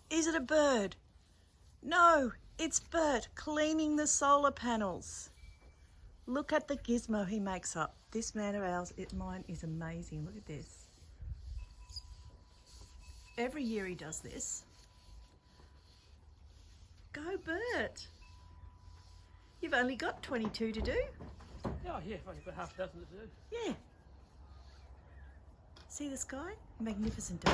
Is it a bird? No, it's Bert cleaning the solar panels. Look at the gizmo he makes up. This man of ours, mine is amazing. Look at this. Every year he does this. Go Bert. You've only got 22 to do. Oh yeah, I've only got half a dozen to do. Yeah. See the sky? Magnificent day.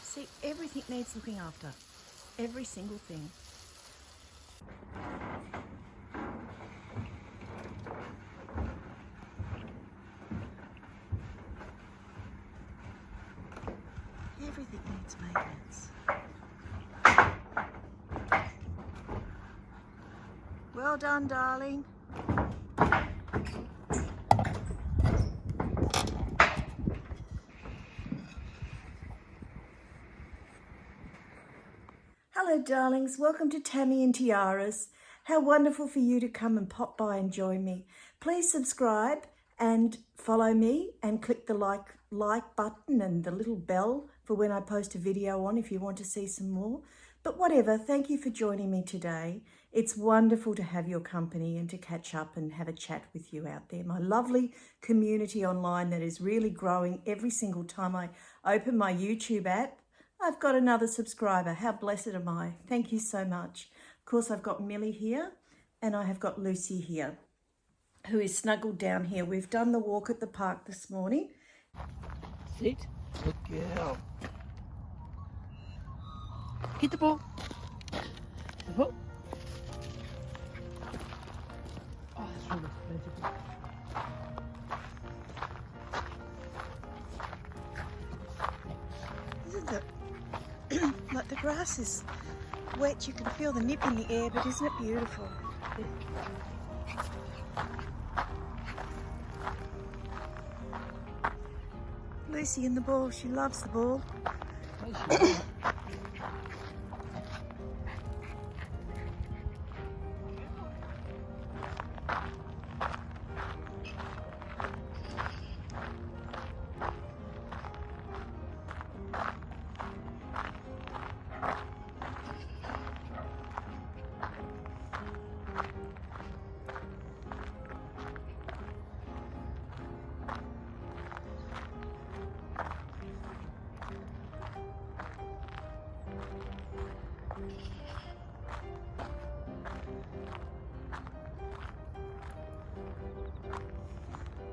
See, everything needs looking after. Every single thing. Everything needs maintenance. Well done, darling. Hello, darlings. Welcome to Tammy and Tiaras. How wonderful for you to come and pop by and join me. Please subscribe and follow me and click the like button and the little bell for when I post a video on if you want to see some more. But whatever, thank you for joining me today. It's wonderful to have your company and to catch up and have a chat with you out there. My lovely community online that is really growing every single time I open my YouTube app. I've got another subscriber. How blessed am I? Thank you so much. Of course, I've got Millie here and I have got Lucy here, who is snuggled down here. We've done the walk at the park this morning. Sit. Good girl. Hit the ball. The ball. Oh, that's really expensive. Isn't it? Like the grass is wet, you can feel the nip in the air, but isn't it beautiful? Lucy in the ball, she loves the ball.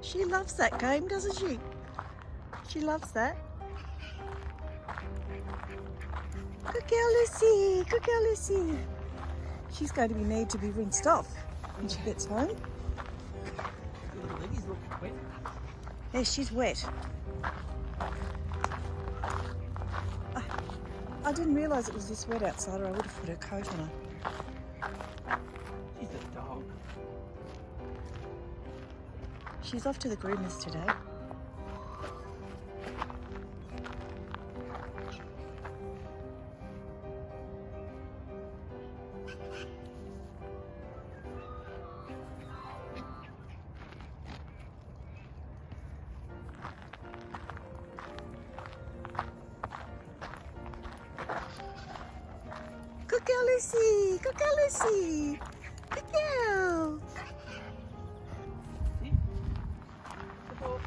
She loves that game, doesn't she? She loves that. Good girl, Lucy. Good girl, Lucy. She's going to need to be rinsed off when she gets home. Your leggies look wet. Yeah, she's wet. I didn't realise it was this wet outside, or I would have put a coat on her. She's a dog. She's off to the groomers today. Good girl, Lucy. Good girl, Lucy. Good girl. See? The ball.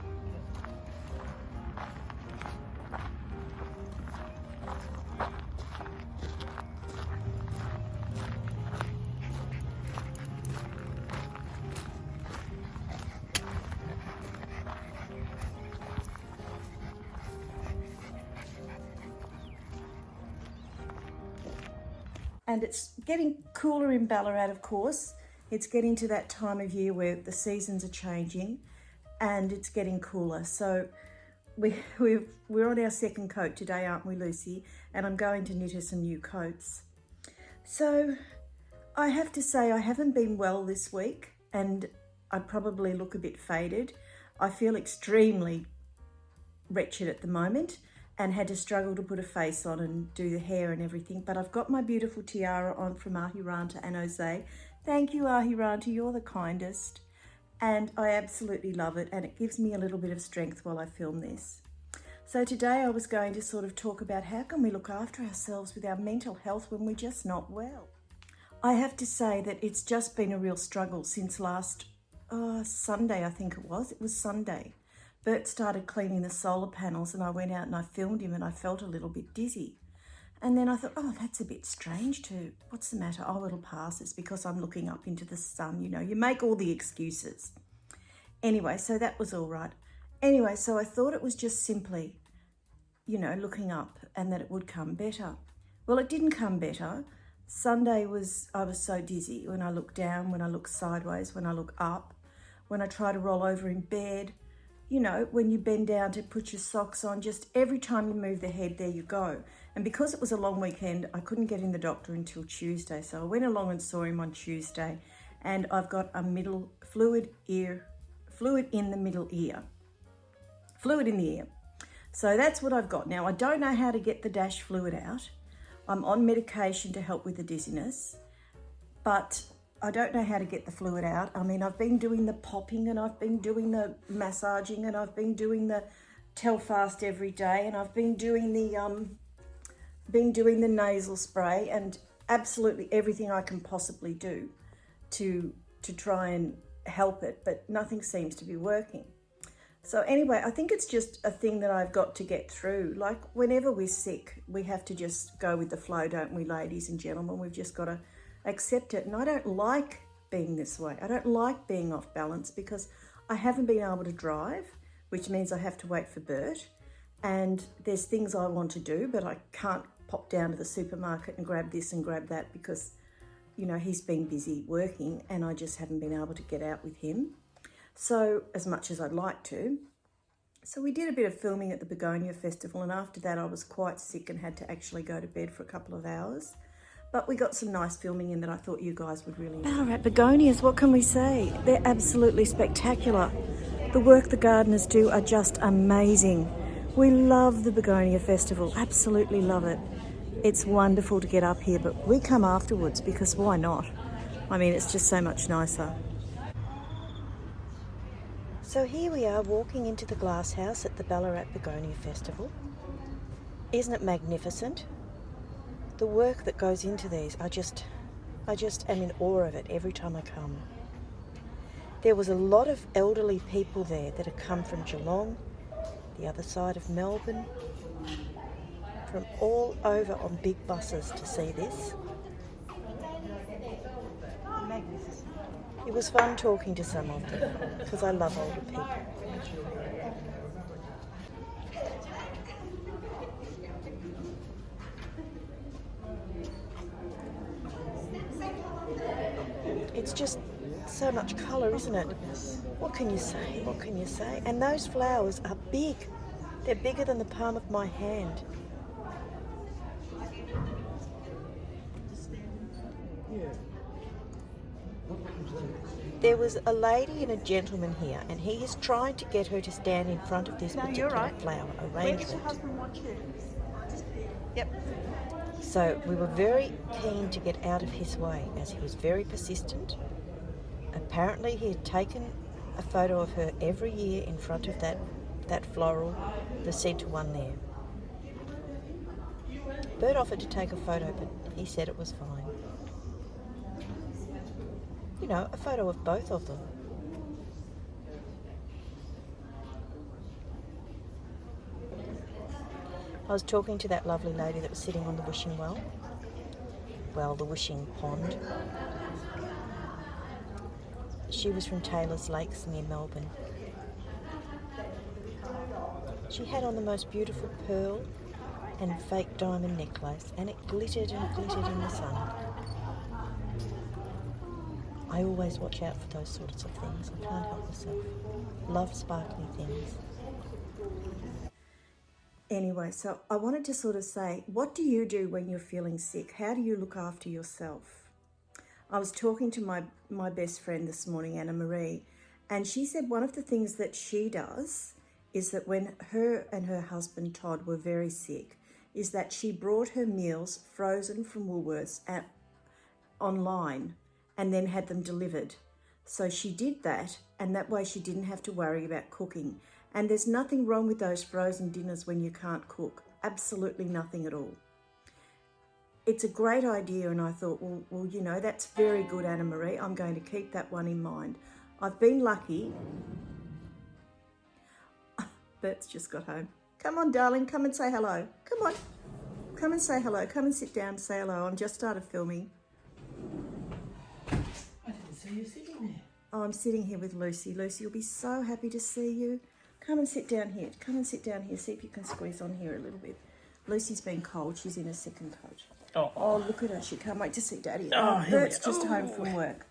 And it's getting cooler in Ballarat, of course. It's getting to that time of year where the seasons are changing and it's getting cooler. So we're on our second coat today, aren't we, Lucy? And I'm going to knit her some new coats. So I have to say I haven't been well this week and I probably look a bit faded. I feel extremely wretched at the moment and had to struggle to put a face on and do the hair and everything. But I've got my beautiful tiara on from Ahiranta and Jose. Thank you, Ahiranta, you're the kindest. and I absolutely love it, and it gives me a little bit of strength while I film this. So today I was going to sort of talk about how can we look after ourselves with our mental health when we're just not well. I have to say that it's just been a real struggle since last Sunday, I think it was. It was Sunday. Bert started cleaning the solar panels and I went out and I filmed him and I felt a little bit dizzy. And then I thought, oh, that's a bit strange too. What's the matter? Oh, it'll pass. It's because I'm looking up into the sun. You know, you make all the excuses. Anyway, so that was all right. Anyway, so I thought it was just simply, you know, looking up and that it would come better. Well, it didn't come better. Sunday I was so dizzy when I look down, when I look sideways, when I look up, when I try to roll over in bed, you know, when you bend down to put your socks on, just every time you move the head, there you go. And because it was a long weekend, I couldn't get in the doctor until Tuesday. So I went along and saw him on Tuesday, and I've got a fluid in the middle ear. Fluid in the ear. So that's what I've got. Now, I don't know how to get the dash fluid out. I'm on medication to help with the dizziness, but I don't know how to get the fluid out. I mean, I've been doing the popping and I've been doing the massaging and I've been doing the Telfast every day and I've been doing the nasal spray and absolutely everything I can possibly do to try and help it, but nothing seems to be working. So anyway, I think it's just a thing that I've got to get through. Like whenever we're sick, we have to just go with the flow, don't we, ladies and gentlemen? We've just got to accept it. And I don't like being this way. I don't like being off balance because I haven't been able to drive, which means I have to wait for Bert. And there's things I want to do, but I can't pop down to the supermarket and grab this and grab that because, you know, he's been busy working and I just haven't been able to get out with him. So as much as I'd like to. So we did a bit of filming at the Begonia Festival, and after that I was quite sick and had to actually go to bed for a couple of hours. But we got some nice filming in that I thought you guys would really enjoy. Ballarat Begonias, what can we say? They're absolutely spectacular. The work the gardeners do are just amazing. We love the Begonia Festival, absolutely love it. It's wonderful to get up here, but we come afterwards because why not? I mean, it's just so much nicer. So here we are walking into the glass house at the Ballarat Begonia Festival. Isn't it magnificent? The work that goes into these, I just am in awe of it every time I come. There was a lot of elderly people there that had come from Geelong, the other side of Melbourne, from all over on big buses to see this. Magnificent. It was fun talking to some of them because I love older people. It's just so much colour, isn't it? What can you say? What can you say? And those flowers are big. They're bigger than the palm of my hand. There was a lady and a gentleman here, and he is trying to get her to stand in front of this particular flower arrangement. Yep. So we were very keen to get out of his way as he was very persistent. Apparently he had taken a photo of her every year in front of that floral, the centre one there. Bert offered to take a photo, but he said it was fine. You know, a photo of both of them. I was talking to that lovely lady that was sitting on the wishing well. Well, the wishing pond. She was from Taylor's Lakes near Melbourne. She had on the most beautiful pearl and fake diamond necklace, and it glittered and glittered in the sun. I always watch out for those sorts of things. I can't help myself. Love sparkly things. Anyway, so I wanted to sort of say, what do you do when you're feeling sick? How do you look after yourself? I was talking to my best friend this morning, Anna Marie, and she said one of the things that she does is that when her and her husband Todd were very sick, is that she brought her meals frozen from Woolworths online and then had them delivered. So she did that, and that way she didn't have to worry about cooking. And there's nothing wrong with those frozen dinners when you can't cook. Absolutely nothing at all. It's a great idea, and I thought, well, you know, that's very good, Anna Marie. I'm going to keep that one in mind. I've been lucky. Bert's just got home. Come on, darling, come and say hello. Come on. Come and say hello. Come and sit down and say hello. I've just started filming. I didn't see you sitting there. Oh, I'm sitting here with Lucy. Lucy will be so happy to see you. Come and sit down here. Come and sit down here. See if you can squeeze on here a little bit. Lucy's been cold. She's in a second coat. Oh, look at her. She can't wait to see Daddy. Bert's just home from work.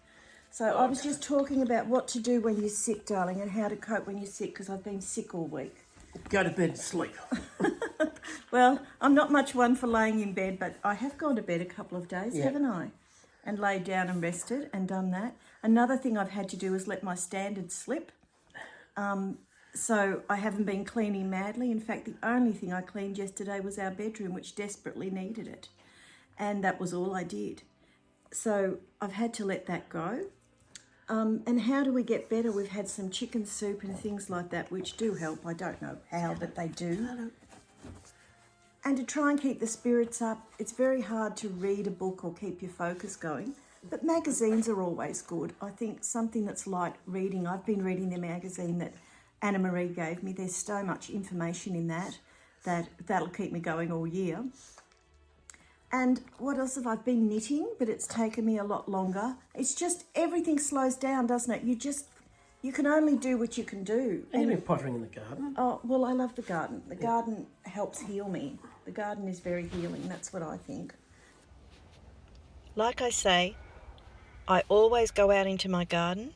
So I was just talking about what to do when you're sick, darling, and how to cope when you're sick, because I've been sick all week. Go to bed and sleep. Well, I'm not much one for laying in bed, but I have gone to bed a couple of days, haven't I? And laid down and rested and done that. Another thing I've had to do is let my standards slip. So I haven't been cleaning madly. In fact, the only thing I cleaned yesterday was our bedroom, which desperately needed it. And that was all I did. So I've had to let that go. And how do we get better? We've had some chicken soup and things like that, which do help. I don't know how, but they do. And to try and keep the spirits up, it's very hard to read a book or keep your focus going. But magazines are always good. I think something that's like reading. I've been reading the magazine that Anna Marie gave me. There's so much information in that'll keep me going all year. And what else have I been knitting? But it's taken me a lot longer. It's just everything slows down, doesn't it? You can only do what you can do. And you've been pottering in the garden. Oh, well, I love the garden. The garden helps heal me. The garden is very healing. That's what I think. Like I say, I always go out into my garden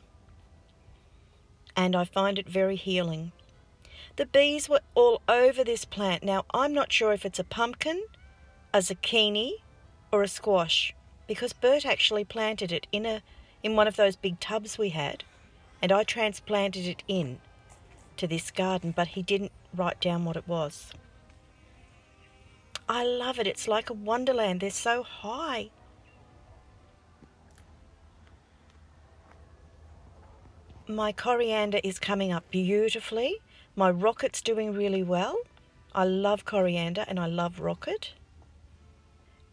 and I find it very healing. The bees were all over this plant. Now, I'm not sure if it's a pumpkin, a zucchini or a squash, because Bert actually planted it in one of those big tubs we had, and I transplanted it in to this garden, but he didn't write down what it was. I love it. It's like a wonderland. They're so high. My coriander is coming up beautifully. My rocket's doing really well. I love coriander and I love rocket.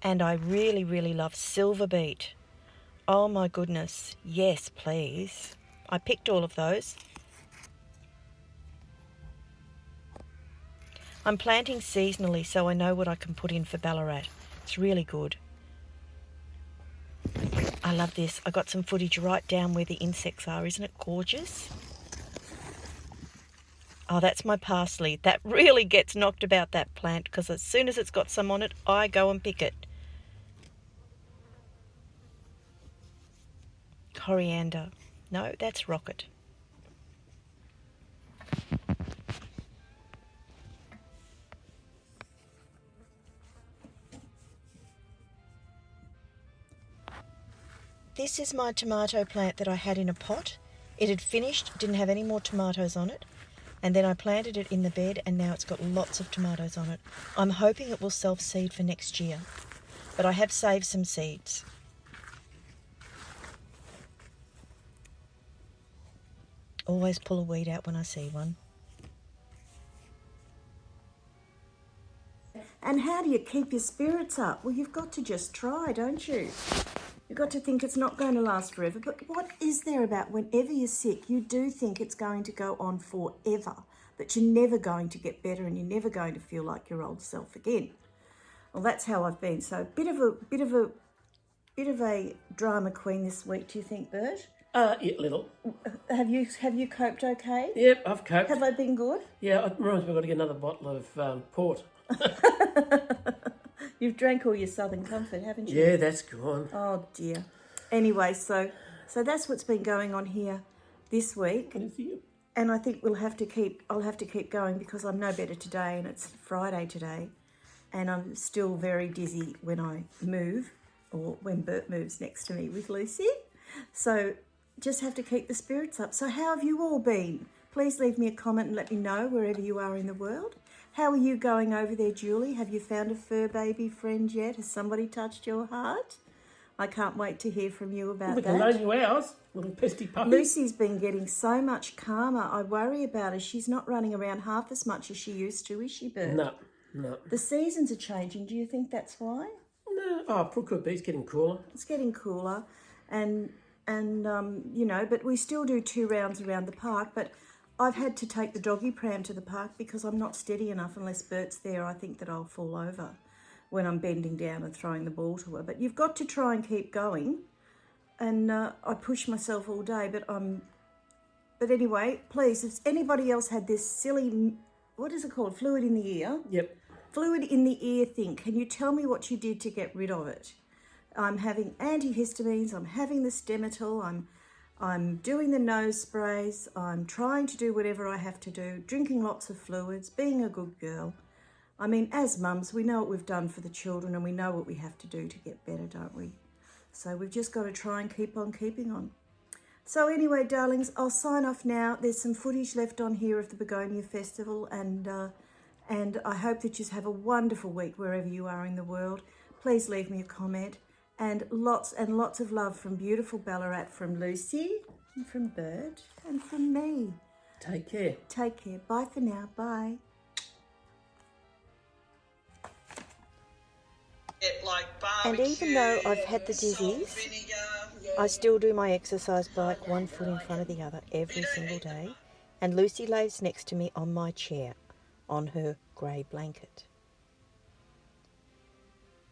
And I really, really love silver beet. Oh my goodness. Yes, please. I picked all of those. I'm planting seasonally so I know what I can put in for Ballarat. It's really good. I love this. I got some footage right down where the insects are. Isn't it gorgeous? Oh, that's my parsley. That really gets knocked about, that plant, because as soon as it's got some on it, I go and pick it. Coriander. No, that's rocket. This is my tomato plant that I had in a pot. It had finished, didn't have any more tomatoes on it. And then I planted it in the bed and now it's got lots of tomatoes on it. I'm hoping it will self-seed for next year. But I have saved some seeds. Always pull a weed out when I see one. And how do you keep your spirits up? Well, you've got to just try, don't you? You've got to think it's not going to last forever. But what is there about whenever you're sick, you do think it's going to go on forever, that you're never going to get better and you're never going to feel like your old self again? Well, that's how I've been. So bit of a drama queen this week, do you think, Bert? Yeah, little. Have you coped okay? Yep, I've coped. Have I been good? Yeah, it reminds me I've got to get another bottle of port. You've drank all your Southern Comfort, haven't you? Yeah, that's gone. Oh dear. Anyway, so that's what's been going on here this week. And I think I'll have to keep going because I'm no better today and it's Friday today. And I'm still very dizzy when I move or when Bert moves next to me with Lucy. So just have to keep the spirits up. So how have you all been? Please leave me a comment and let me know wherever you are in the world. How are you going over there, Julie? Have you found a fur baby friend yet? Has somebody touched your heart? I can't wait to hear from you about We can that. loan you ours, little pesty puppy. Lucy's been getting so much calmer. I worry about her. She's not running around half as much as she used to, is she, Bert? No, no. The seasons are changing. Do you think that's why? No, oh, could be. It's getting cooler. It's getting cooler, and you know, but we still do 2 rounds around the park. But I've had to take the doggy pram to the park because I'm not steady enough unless Bert's there. I think that I'll fall over when I'm bending down and throwing the ball to her. But you've got to try and keep going. And I push myself all day, but anyway, please, if anybody else had this silly, what is it called, fluid in the ear? Yep. Fluid in the ear thing, can you tell me what you did to get rid of it? I'm having antihistamines, I'm having the Stemetil, I'm doing the nose sprays, I'm trying to do whatever I have to do, drinking lots of fluids, being a good girl. I mean, as mums, we know what we've done for the children and we know what we have to do to get better, don't we? So we've just got to try and keep on keeping on. So anyway, darlings, I'll sign off now. There's some footage left on here of the Begonia Festival, and I hope that you have a wonderful week wherever you are in the world. Please leave me a comment, and lots of love from beautiful Ballarat, from Lucy, and from Bert, and from me. Take care. Take care. Bye for now. Bye. And even though I've had the dizzies, I still do my exercise bike 1 foot in front of the other every single day. And Lucy lays next to me on my chair, on her grey blanket.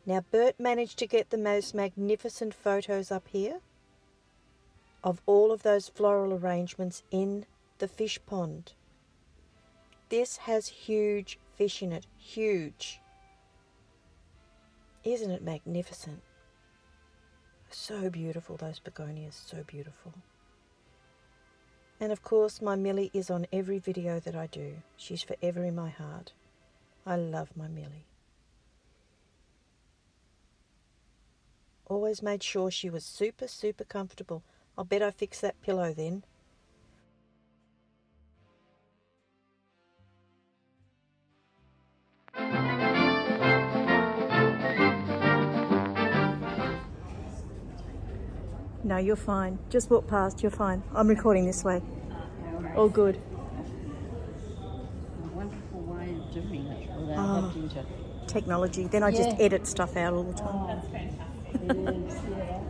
Now Bert managed to get the most magnificent photos up here of all of those floral arrangements in the fish pond. This has huge fish in it, huge. Isn't it magnificent? So beautiful, those begonias, so beautiful. And of course, my Millie is on every video that I do. She's forever in my heart. I love my Millie. Always made sure she was super, super comfortable. I'll bet I fixed that pillow then. No, you're fine. Just walk past, you're fine. I'm recording this way. All good. A wonderful way of doing it without having to... Technology. Then I just edit stuff out all the time. Oh, that's fantastic. It is, yeah.